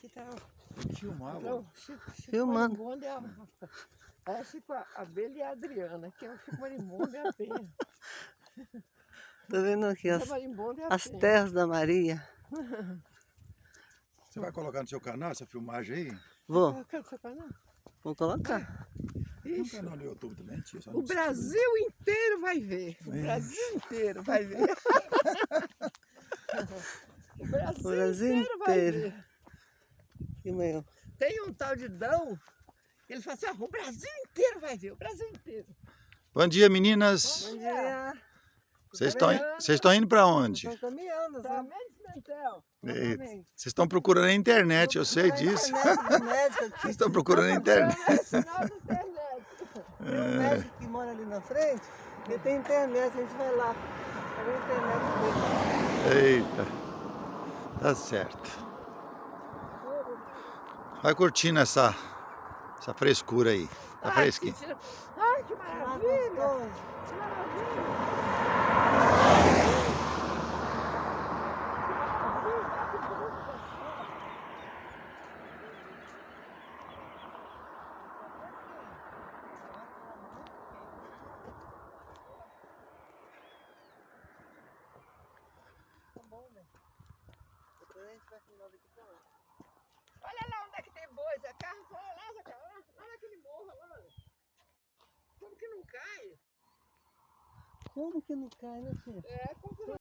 Aqui tá Filmar, então, Chico Filmando. Marimbondo é Chico Abelha e a Adriana, que é o Chico Marimbondo e a Penha. Tô vendo aqui Chico Marimbondo e a as Penha. terras da Maria. Você vai colocar no seu canal essa filmagem aí? Vou, Quer seu canal? vou colocar. Tem um Ixi, canal no YouTube também, tia. Só o não precisa. Brasil inteiro vai ver. O Brasil inteiro vai ver. O O Brasil Brasil inteiro vai inteiro. ver. Que meu. Tem um tal de Dão, ele fala assim, o Brasil inteiro vai ver, o Brasil inteiro. Bom dia, meninas. Bom dia. Vocês estão indo para onde? Estão caminhando, Pra sabe? Mendes Mentel. Exatamente. Vocês estão procurando na internet, eu sei disso. Internet do médico aqui. Vocês estão procurando na internet. É sinal da internet. Tem um médico que mora ali na frente, ele tem internet, a gente vai lá. Pega a internet dele. Eita. Tá certo. Vai curtindo essa frescura aí. Tá fresquinho. Ai, que maravilha. Gostoso. Que maravilha. Olha lá onde é que tem boi, Zé Carlos. Olha lá, Zé Carlos. Olha naquele morro, olha. Como que não cai? Como que não cai, né, filho? É, como que não